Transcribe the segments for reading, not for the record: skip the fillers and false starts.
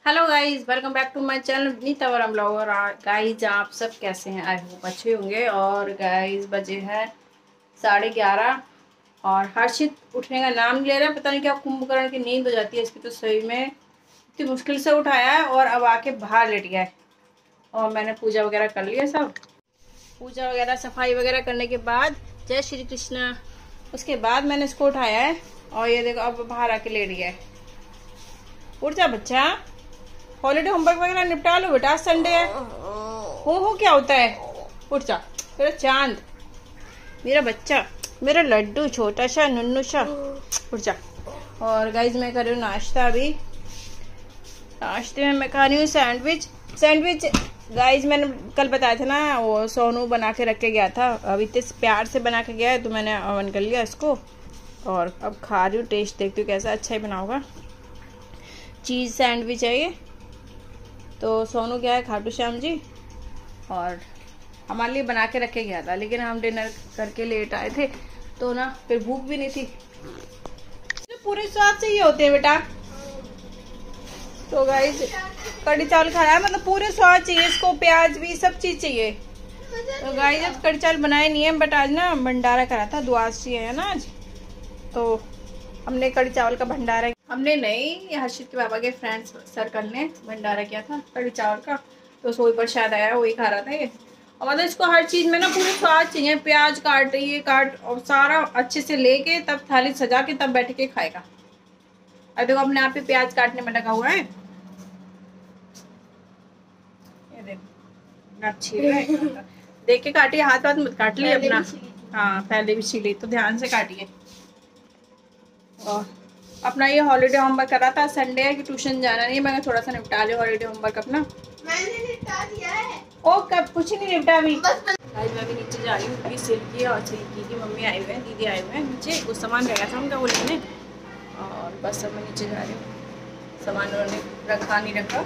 Hello guys, welcome back to my channel Neeta Varam blogger. Guys आप सब कैसे हैं? आई होप अच्छे होंगे। और गाइस बजे हैं 11:30 और हर्षित उठने का नाम नहीं ले रहा है। पता नहीं क्या कुंभकर्ण की नींद हो जाती है इसकी, तो सही में इतनी मुश्किल से उठाया है और अब आके बाहर लेट गया है। और मैंने पूजा वगैरह कर लिया, सब पूजा वगैरह सफाई वगैरह करने के बाद, जय श्री कृष्णा, उसके बाद मैंने इसको उठाया है। और ये देखो अब बाहर आके लेट गया है। उठ जा बच्चा, हॉलीडे होमवर्क वगैरह निपटा लो बेटा, संडे है। हो क्या होता है? उठ जा मेरा चांद, मेरा बच्चा, मेरा लड्डू छोटा सा नुन्नू सा, उठ जा। और गाइज मैं कर रही हूँ नाश्ता। अभी नाश्ते में मैं खा रही हूँ सैंडविच। गाइज मैंने कल बताया था ना, वो सोनू बना के रख के गया था, अभी इतने प्यार से बना के गया है तो मैंने ओवन कर लिया इसको और अब खा रही हूँ। टेस्ट देखती हूँ कैसा, अच्छा ही बना होगा। चीज़ सैंडविच है ये। तो सोनू गया है खाटू श्याम जी और हमारे लिए बना के रखे गया था, लेकिन हम डिनर करके लेट आए थे तो ना फिर भूख भी नहीं थी। तो पूरे स्वाद चाहिए होते हैं बेटा। तो गाइस कड़ी चावल खा रहा है, मतलब पूरे स्वाद चाहिए इसको, प्याज भी सब चीज चाहिए। तो गाइस कड़ी चावल बनाए नहीं है, बट आज ना भंडारा करा था, द्वादशी है ना आज, तो हमने कड़ी चावल का भंडारा, हमने नहीं, हर्षित के बाबा के फ्रेंड्स सर्कल ने भंडारा किया था कड़ी चावल का, तो सोई पर शायद आया, वही खा रहा था ये। और मतलब इसको हर चीज में ना पूरे स्वाद चाहिए, प्याज काट, ये काट और सारा अच्छे से लेके तब थाली सजा के तब बैठ के खाएगा। अब देखो अपने आप ही प्याज काटने में लगा हुआ है, ये देखो अच्छी देख के काटिए, हाथ मत काट लिए अपना। हाँ पहले भी छीली, तो ध्यान से काटिए। और अपना ये हॉलीडे होमवर्क कर रहा था, संडे है कि ट्यूशन जाना नहीं, मैं थोड़ा सा निपटा लिया हॉलीडे होमवर्क अपना। मैंने निपटा दिया है। ओ कब कुछ नहीं निपटा अभी। आज मैं भी नीचे जा रही हूँ क्योंकि सिल्की और सिल्की की मम्मी आई हुए हैं, दीदी आए हुए हैं नीचे, कुछ सामान रह गया था उनका वो लेने, और बस अब मैं नीचे जा रही हूँ। सामान उन्होंने रखा नहीं रखा।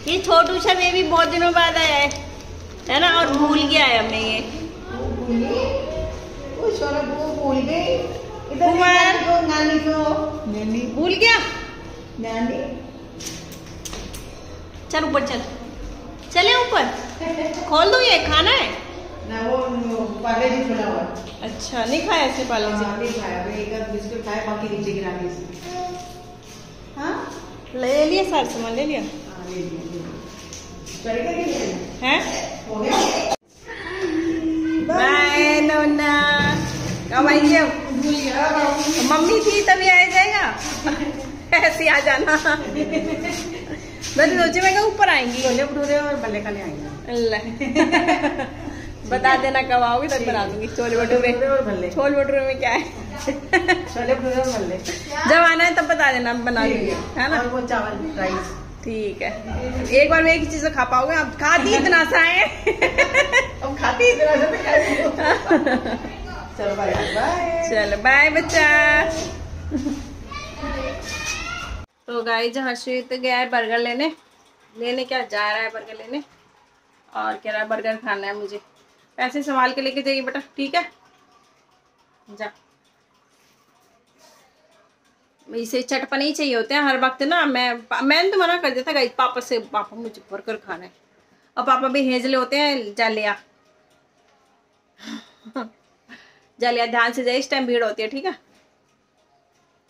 ये छोटू सा बेबी बहुत दिनों बाद आया है ना, और भूल गया है हमने ये। भूल गई नानी को, नानी भूल गया नानी। चल ऊपर चल, चले ऊपर, खोल दो, ये खाना है ना। वो पहले ही खुला हुआ। अच्छा नहीं खाया ऐसे पहले से? नहीं खाया, एक बिस्कुट खाया, बाकी नीचे गिरा दिए। हाँ ले लिया, सारा सामान ले लिया। हाँ ले लिया हैं, हो गया। बाय नोना, कब आएंगे? मम्मी थी तभी आ जाएगा, ऐसे आ जाना। मैं सोचे मैं ऊपर आएंगी, छोले भटूरे और भल्ले खाने आएंगे। अल्लाह बता देना कब आओगे, तब बना दूंगी छोले भटूरे और भल्ले। छोले भटूरे में क्या है? छोले भटूरे और भल्ले जब आना है तब बता देना, बना दूंगी, है ना। और वो चावल राइस, ठीक है। एक बार में एक ही चीज खा पाओगे आप? खाती इतना सा है। अब खाती इतना सा। चलो बाय बाय, चलो बाय बच्चा। तो गाइस हर्षित गया है बर्गर लेने क्या जा रहा है बर्गर लेने, और कह रहा है बर्गर खाना है मुझे। पैसे संभाल के लेके जाइए बेटा, ठीक है जा। इसे चटपने ही चाहिए होते हैं हर वक्त ना। मैंने तो मना कर दिया था गाइस पापा से, पापा मुझे बर्गर खाना है, और पापा भी हेजले होते हैं, जा लिया जलिया, ध्यान से जाइए, इस टाइम भीड़ होती है, ठीक है।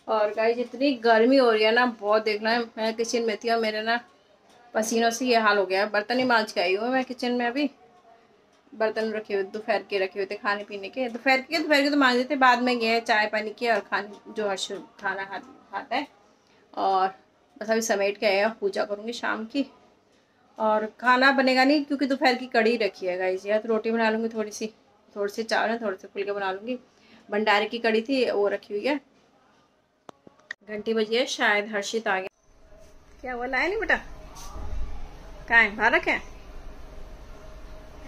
और गाइस इतनी गर्मी हो रही है ना, बहुत देखना है। मैं किचन में थी और मेरे ना पसीनों से ये हाल हो गया है। बर्तन ही मांज के आई हूँ मैं किचन में, अभी बर्तन रखे हुए दोपहर के रखे हुए थे खाने पीने के, दोपहर के तो मांज देते, बाद में गए चाय पानी किया और खाने जो हर्ष खाना खाता है। और बस अभी समेट के आए हैं, पूजा करूँगी शाम की, और खाना बनेगा नहीं क्योंकि दोपहर की कड़ी रखी है गाइस। या तो रोटी बना लूँगी, थोड़ी से चावल है, थोड़े से फुलके बना लूँगी। भंडारे की कड़ी थी वो रखी हुई है। घंटी बजी है, शायद हर्षित आ गया। क्या हुआ, लाया नहीं बेटा? कहाँ है, बाहर रखे?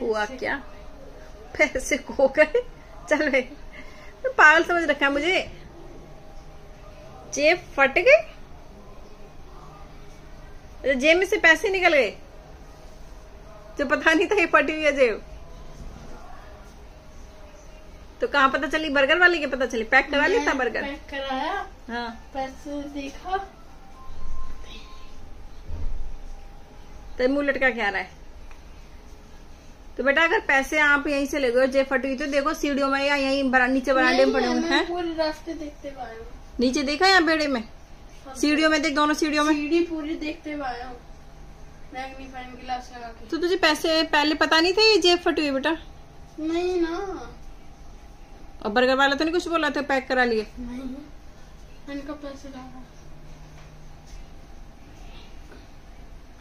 हुआ क्या? पैसे खो गए? चल भाई तो पागल समझ रखा है मुझे। जेब फट गई, जेब में से पैसे निकल गए, जो पता नहीं था ये फटी हुई है जेब। तो कहाँ पता चली? बर्गर वाले के पता चली? पैक करा लिया था बर्गर? पैक कराया, हाँ पैसे देखा तो मुंह लटका क्या रहा है? तो बेटा अगर पैसे आप यहीं से ले गए जे फटी हुई तो देखो सीढ़ियों में या यहीं नीचे बरामदे में पड़े हुए हैं। पूरे रास्ते देखते पाए हूँ। नीचे देखा यहाँ बेड़े में, सीढ़ियों में देख, दोनों सीढ़ियों में सीढ़ी पूरी देखते पाए हूँ। मैग्नीफाइंग ग्लास लगा के। तो तुझे पैसे पहले पता नहीं था ये जेब फटी हुई बेटा? नहीं ना। और बर्गर वाला तो नहीं कुछ बोला था पैक करा लिए? नहीं, इनका पैसे डाला।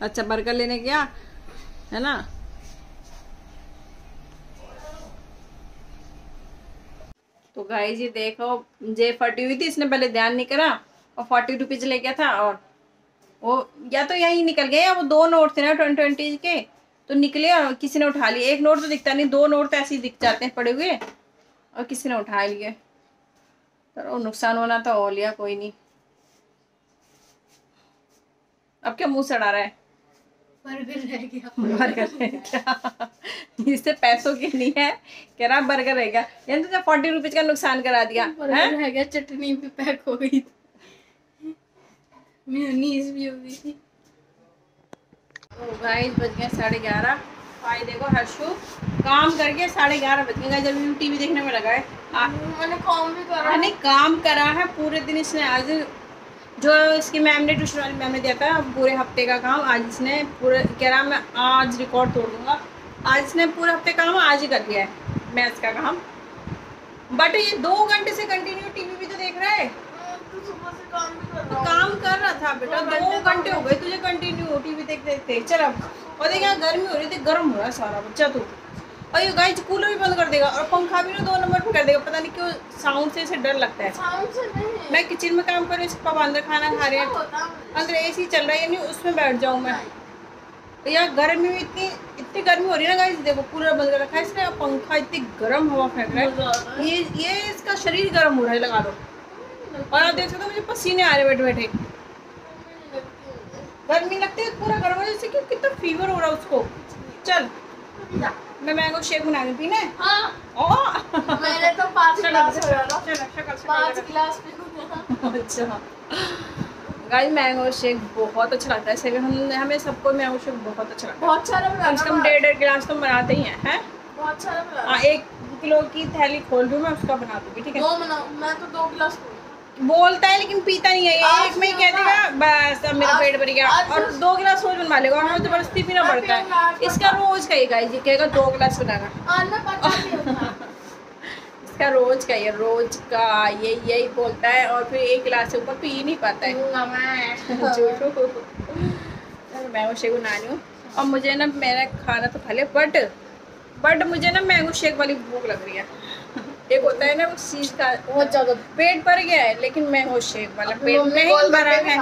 अच्छा बर्गर लेने गया है ना। तो गाइस ये देखो जेब फटी हुई थी, इसने पहले ध्यान नहीं करा और 40 रुपीज ले गया था और वो या तो यही निकल गए या वो 2 नोट थे ना 20 के, तो निकले और किसी ने उठा लिए। एक नोट तो दिखता नहीं, 2 नोट तो ऐसे ही दिख जाते हैं पड़े हुए और किसी ने उठा लिए। तो नुकसान होना तो हो लिया, कोई नहीं। अब क्या मुंह सड़ा रहा है? बर्गर रह गया। बर्गर रह गया। इससे पैसों की नहीं है, कह रहा बर्गर रह गया। यानी तो 40 रुपीज का नुकसान करा दिया। बर्गर रह गया, चटनी भी पैक हो गई, मेयोनीज भी हो गई थी। तो गाइस बज गए 11:30। भाई देखो हर्षु काम करके 11:30 बज गए जब टीवी देखने में लगा है। मैंने काम भी करा। नहीं काम करा है पूरे दिन इसने। आज जो इसकी मैम ने, ट्यूशन वाली मैम ने दिया था पूरे हफ्ते का काम, आज इसने पूरे कह रहा मैं आज रिकॉर्ड तोड़ दूंगा। आज इसने पूरे हफ्ते का काम आज ही कर लिया है, मैथ्स का काम। बट ये 2 घंटे से कंटिन्यू टीवी भी तो देख रहा है। तो सुबह से काम भी कर तो काम कर रहा था बेटा, 2 घंटे हो गए तुझे कंटिन्यू टीवी देखते देखते। चल अब और देख यहाँ गर्मी हो रही थी, गर्म हो रहा है सारा बच्चा तू। और ये गाइस कूलर भी बंद कर देगा और पंखा भी ना 2 नंबर पे कर देगा। पता नहीं क्यों साउंड से इसे डर लगता है। साउंड से नहीं। मैं किचन में काम कर रही हूँ, इसके पापा अंदर खाना खा रहे हैं, अंदर एसी चल रहा है, यानी उसमें बैठ जाऊँ मैं। तो यार गर्मी में इतनी गर्मी हो रही है ना गाइस, देखो कूलर बंद कर रखा है इसने, पंखा इतनी गर्म हवा फेंक रहा है। ये इसका शरीर गर्म हो रहा है, लगा लो। और आप देख सकते हो मुझे पसीने आ रहे बैठे बैठे। गर्मी लगती है पूरा गर्म हो जैसे कि कितना फीवर हो रहा है उसको। चल मैं मैंगो शेक बना रही पीना है। हाँ। मैंने तो 5 गिलास हो रहा था। चल 5 गिलास पी। अच्छा गाइस मैंगो शेक बहुत अच्छा लगता है, ऐसे हमें सबको मैंगो शेक बहुत अच्छा लगता है। बहुत सारा कम से कम 1.5 गिलास तो बनाते ही हैं। बहुत सारा बना। हाँ 1 किलो की थैली खोल दूँ मैं, उसका बना दूँगी, ठीक है? 2 बनाऊँ मैं तो 2 गिलास बोलता है लेकिन पीता नहीं है ये। एक में ही कह देगा बस अब मेरा पेट भर गया, और 2 गिलास रोज बनवा लेगा। हमें जबरदस्ती पीना पड़ता है। इसका रोज का ही गाइस, ये कहेगा 2 गिलास बनाना। इसका रोज का, ये रोज का यही बोलता है और फिर 1 गिलास से ऊपर पी नहीं पाता है। मैंगो शेक बना रही हूँ और मुझे ना मेरा खाना तो खा लिया, बट मुझे ना मैंगो शेक वाली भूख लग रही है। एक होता है ना उस चीज का, बहुत ज्यादा पेट भर गया है लेकिन मैंगो शेक वाला पेट नहीं भरा है।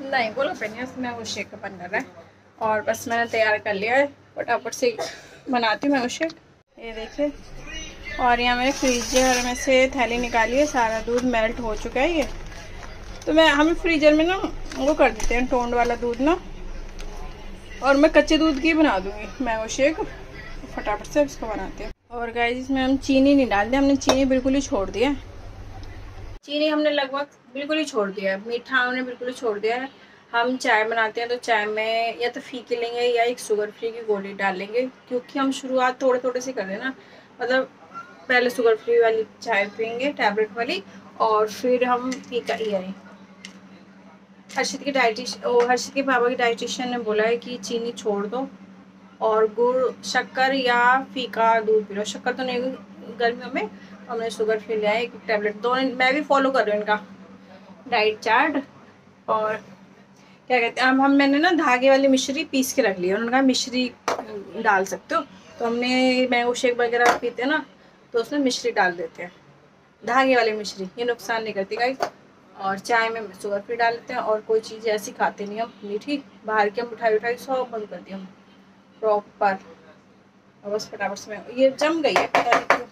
नहीं गोलगप्पे नहीं, मैंगो शेक का बन रहा है। और बस मैंने तैयार कर लिया है, फटाफट से बनाती हूँ मैंगो शेक। ये देखिए, और यहाँ मैंने फ्रीजर में से थैली निकाली है, सारा दूध मेल्ट हो चुका है ये। तो हमें फ्रीजर में ना वो कर देते हैं टोंड वाला दूध ना, और मैं कच्चे दूध की बना दूँगी मैंगो शेक। फटाफट से इसको बनाते हैं। और गाइस इसमें हम चीनी नहीं डालते, हमने चीनी बिल्कुल ही छोड़ दिया है। चीनी हमने लगभग बिल्कुल ही छोड़ दिया है, मीठा हमने बिल्कुल ही छोड़ दिया है। हम चाय बनाते हैं तो चाय में या तो फीकी लेंगे या एक शुगर फ्री की गोली डाल लेंगे, क्योंकि हम शुरुआत थोड़े थोड़े से कर रहे हैं ना। मतलब पहले शुगर फ्री वाली चाय पियेंगे टैबलेट वाली, और फिर हम फीका यानी हर्षित के पापा की डाइटिशियन ने बोला है कि चीनी छोड़ दो और गुड़, शक्कर या फीका दूध पी लो। शक्कर तो नहीं गर्मियों में, हमने शुगर फ्री लिया है 1 टैबलेट। दोनों मैं भी फॉलो कर रही हूँ इनका डाइट चार्ट। और क्या कहते हैं, अब मैंने ना धागे वाली मिश्री पीस के रख ली है, उन्होंने कहा मिश्री डाल सकते हो। तो हमने मैंगो शेक वगैरह पीते हैं ना तो उसमें मिश्री डाल देते हैं, धागे वाली मिश्री, ये नुकसान नहीं करती गाइस। और चाय में शुगर फ्री डाल देते हैं, और कोई चीज़ ऐसी खाते नहीं हम मीठी, बाहर की हम मिठाई सब बंद कर दिया हम प्रॉपर। और बस फटाफट से ये जम गई है, पता नहीं क्यों।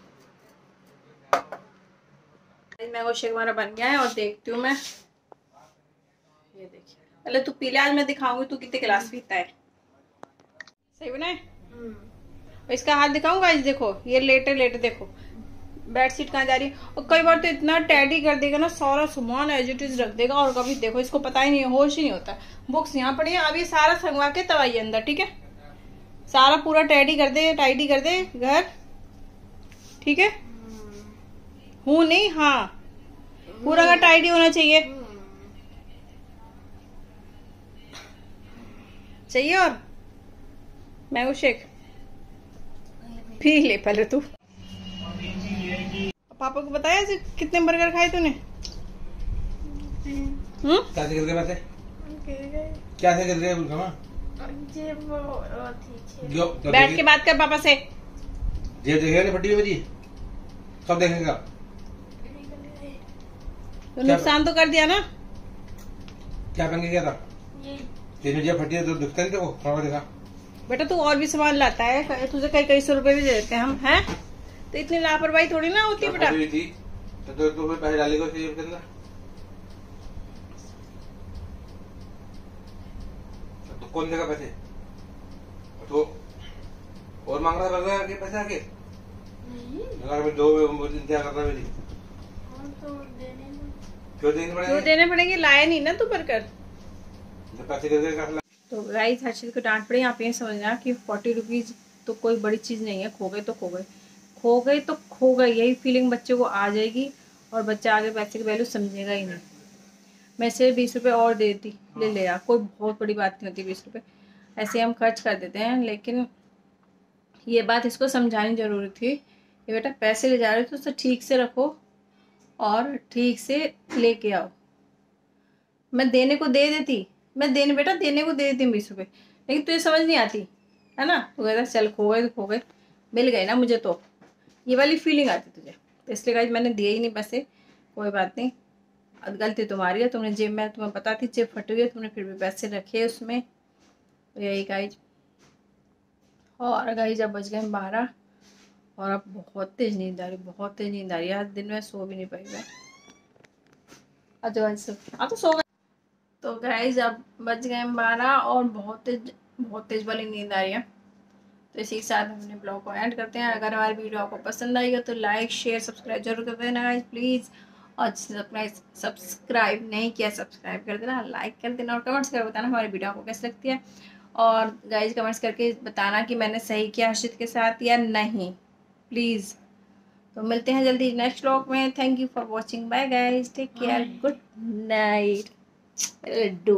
मैंगो शेक हमारा बन गया है और देखती हूँ मैं। ये देखिए, पहले तू पी ले, आज मैं दिखाऊंगी तू कितने गिलास पीता है। सही बना है? इसका हाथ दिखाऊंगा, आज देखो ये लेटे लेटे देखो, बेडशीट कहाँ जा रही है। और कई बार तो इतना टैडी कर देगा ना, सारा सामान एज इट इज रख देगा और कभी देखो इसको पता ही नहीं है, होश ही नहीं होता। बुक्स यहाँ पड़ी है, अभी सारा संगवा के तब आइए अंदर, ठीक है। सारा पूरा टैडी कर दे, टाइडी कर दे घर, ठीक है। हूँ नहीं, हाँ पूरा का टाइडी होना चाहिए, चाहिए। और मैंगो शेक पी ले पहले तू। पापा को बताया कितने बर्गर खाए तूने? क्या से गिर गए पैसे? क्या से गिर गए? बैठ के बात कर पापा से। जेब देखेगा नहीं फटी हुई मेरी, सब देखेगा। तो नुकसान तो कर दिया ना। क्या पहन के गया था? तेरी जेब फटी है तो दिखता नहीं देखो, थोड़ा देखा। बेटा तू और भी सामान लाता है, तुझे कई सौ रुपए भी दे देते हैं हम, हैं? तो इतनी लापरवाही थोड़ी ना होती बेटा। थी तो पैसे डालेगा जेब के अंदर, तो कौन देगा पैसे? तो और मांग रहा बर्गर के पैसे आके? अगर मैं दो इंतजार कर रहा मेरी, क्यों देने पड़ेंगे? लाया नहीं ना तू बर्गर, पैसे गिर गए। तो गाइस हर्षित को डांट पड़ी। आप ये समझना कि 40 रुपीज तो कोई बड़ी चीज नहीं है, खो गए तो खो गए, खो गए तो खो गए, यही फीलिंग बच्चे को आ जाएगी और बच्चा आगे पैसे की वैल्यू समझेगा ही नहीं। मैं सिर्फ 20 रुपये और दे दी, ले ले यार, कोई बहुत बड़ी बात नहीं होती 20 रुपये, ऐसे हम खर्च कर देते हैं। लेकिन ये बात इसको समझानी जरूरी थी कि बेटा पैसे ले जा रहे हो तो उसे ठीक से रखो और ठीक से लेके आओ। मैं देने को दे देती, बेटा देने को दे देती 20 रुपये, लेकिन तुझे समझ नहीं आती है ना। तू कहता चल खो गए तो खो गए, मिल गए ना मुझे, तो ये वाली फीलिंग आती तुझे। तो इसलिए गाइस मैंने दिए ही नहीं पैसे। कोई बात नहीं, गलती तुम्हारी है, तुमने जेब में, तुम्हें पता थी जेब फटी हुई है, तुमने फिर भी पैसे रखे उसमें, तो यही गाइस। और गाइस अब बज गए 12 और अब बहुत तेज नींद आ रही, बहुत तेज नींद आ रही है। आज दिन में सो भी नहीं पाई मैं। अच्छा तो सो गए। तो गाइस अब बज गए 12 और बहुत तेज वाली नींद आ रही है। तो इसी के साथ हम अपने ब्लॉग को एंड करते हैं। अगर हमारी वीडियो आपको पसंद आई हो तो लाइक शेयर सब्सक्राइब जरूर कर देना गाइस प्लीज़। और सब्सक्राइब नहीं किया सब्सक्राइब कर देना, लाइक कर देना और कमेंट्स कर बताना हमारी वीडियो आपको कैसी लगती है। और गाइस कमेंट्स करके बताना कि मैंने सही किया हर्षित के साथ या नहीं, प्लीज़। तो मिलते हैं जल्दी नेक्स्ट व्लॉग में। Thank you for watching, bye guys, take care, good night Laddu.